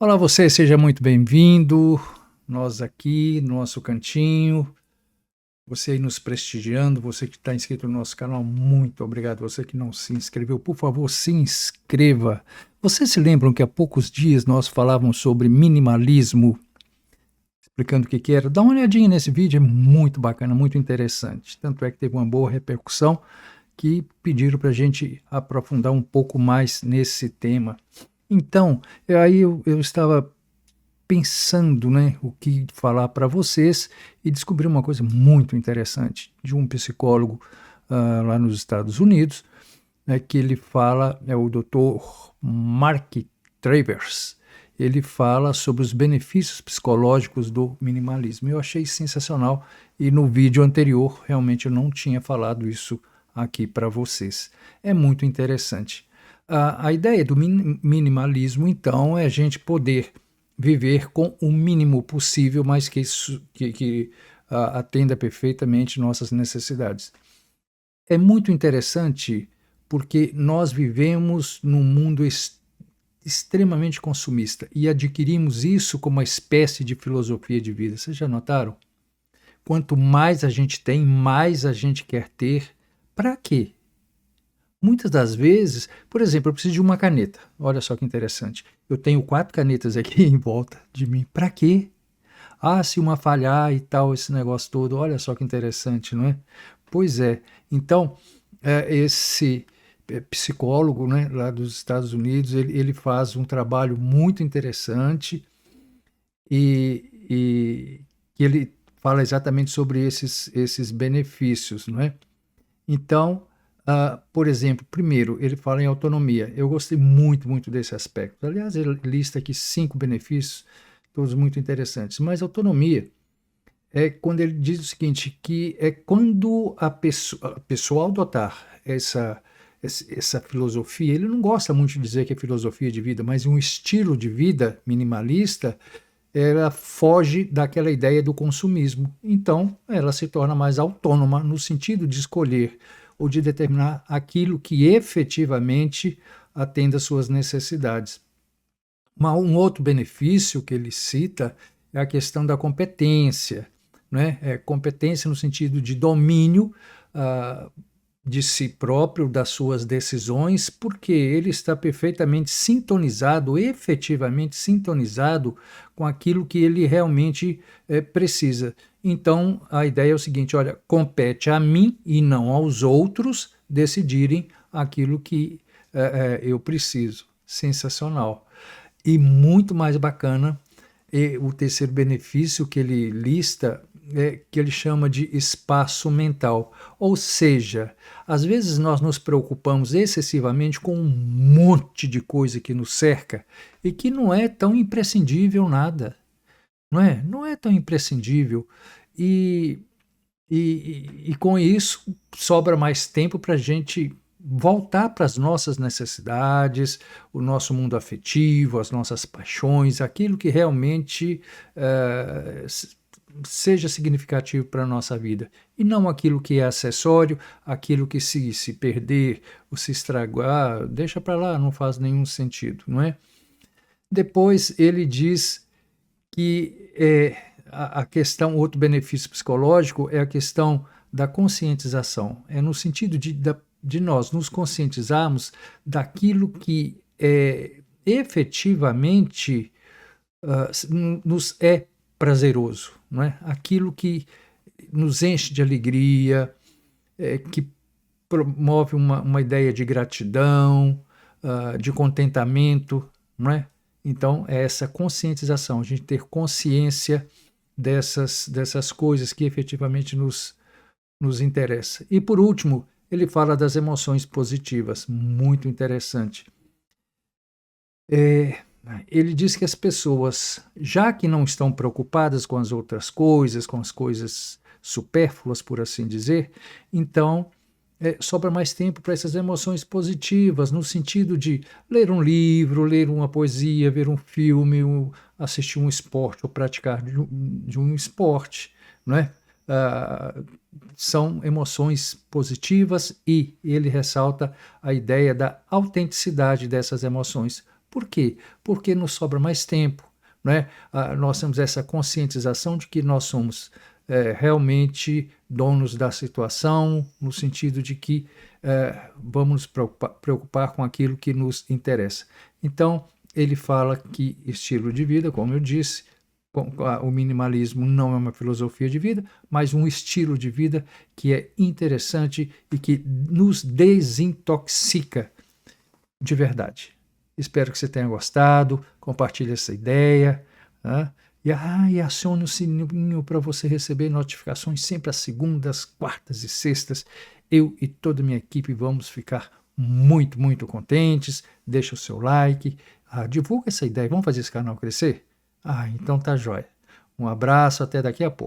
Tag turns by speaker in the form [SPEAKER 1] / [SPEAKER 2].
[SPEAKER 1] Olá, você, seja muito bem-vindo. Nós aqui no nosso cantinho, você aí nos prestigiando, você que está inscrito no nosso canal, muito obrigado. Você que não se inscreveu, por favor, se inscreva. Vocês se lembram que há poucos dias nós falávamos sobre minimalismo, explicando o que era? Dá uma olhadinha nesse vídeo, é muito bacana, muito interessante. Tanto é que teve uma boa repercussão que pediram para a gente aprofundar um pouco mais nesse tema. Então, aí eu estava pensando, né, o que falar para vocês e descobri uma coisa muito interessante de um psicólogo lá nos Estados Unidos, né, que ele fala, é o Dr. Mark Travers. Ele fala sobre os benefícios psicológicos do minimalismo. Eu achei sensacional e no vídeo anterior realmente eu não tinha falado isso aqui para vocês. É muito interessante. A ideia do minimalismo, então, é a gente poder viver com o mínimo possível, mas que atenda perfeitamente nossas necessidades. É muito interessante porque nós vivemos num mundo extremamente consumista e adquirimos isso como uma espécie de filosofia de vida. Vocês já notaram? Quanto mais a gente tem, mais a gente quer ter. Para quê? Muitas das vezes, por exemplo, eu preciso de uma caneta. Olha só que interessante. Eu tenho 4 canetas aqui em volta de mim. Para quê? Ah, se uma falhar e tal, esse negócio todo. Olha só que interessante, não é? Pois é. Então, esse psicólogo, né, lá dos Estados Unidos, ele faz um trabalho muito interessante e que ele fala exatamente sobre esses benefícios, não é? Então, por exemplo, primeiro, ele fala em autonomia. Eu gostei muito, muito desse aspecto. Aliás, ele lista aqui 5 benefícios, todos muito interessantes. Mas autonomia é quando ele diz o seguinte, que é quando a pessoa ao adotar essa filosofia, ele não gosta muito de dizer que é filosofia de vida, mas um estilo de vida minimalista, ela foge daquela ideia do consumismo. Então, ela se torna mais autônoma no sentido de escolher ou de determinar aquilo que efetivamente atenda às suas necessidades. Um outro benefício que ele cita é a questão da competência, né? Competência no sentido de domínio de si próprio, das suas decisões, porque ele está perfeitamente sintonizado, efetivamente sintonizado com aquilo que ele realmente precisa. Então, a ideia é o seguinte, olha, compete a mim e não aos outros decidirem aquilo que eu preciso. Sensacional. E muito mais bacana, o terceiro benefício que ele lista é que ele chama de espaço mental. Ou seja, às vezes nós nos preocupamos excessivamente com um monte de coisa que nos cerca e que não é tão imprescindível nada. Não é? Não é tão imprescindível. E com isso sobra mais tempo para a gente voltar para as nossas necessidades, o nosso mundo afetivo, as nossas paixões, aquilo que realmente seja significativo para a nossa vida. E não aquilo que é acessório, aquilo que se perder ou se estragar, deixa para lá, não faz nenhum sentido, não é? Depois ele diz que a questão, outro benefício psicológico é a questão da conscientização. É no sentido de nós nos conscientizarmos daquilo que efetivamente nos é prazeroso, não é? Aquilo que nos enche de alegria, que promove uma ideia de gratidão, de contentamento, não é? Então, é essa conscientização, a gente ter consciência dessas coisas que efetivamente nos interessam. E, por último, ele fala das emoções positivas, muito interessante. Ele diz que as pessoas, já que não estão preocupadas com as outras coisas, com as coisas supérfluas, por assim dizer, então sobra mais tempo para essas emoções positivas, no sentido de ler um livro, ler uma poesia, ver um filme, assistir um esporte ou praticar de um esporte, não é? São emoções positivas e ele ressalta a ideia da autenticidade dessas emoções. Por quê? Porque nos sobra mais tempo, né? Nós temos essa conscientização de que nós somos realmente donos da situação, no sentido de que vamos nos preocupar com aquilo que nos interessa. Então, ele fala que estilo de vida, como eu disse, o minimalismo não é uma filosofia de vida, mas um estilo de vida que é interessante e que nos desintoxica de verdade. Espero que você tenha gostado, compartilhe essa ideia, né? E acione o sininho para você receber notificações sempre às segundas, quartas e sextas. Eu e toda a minha equipe vamos ficar muito, muito contentes. Deixa o seu like, divulga essa ideia. Vamos fazer esse canal crescer? Então tá jóia. Um abraço, até daqui a pouco.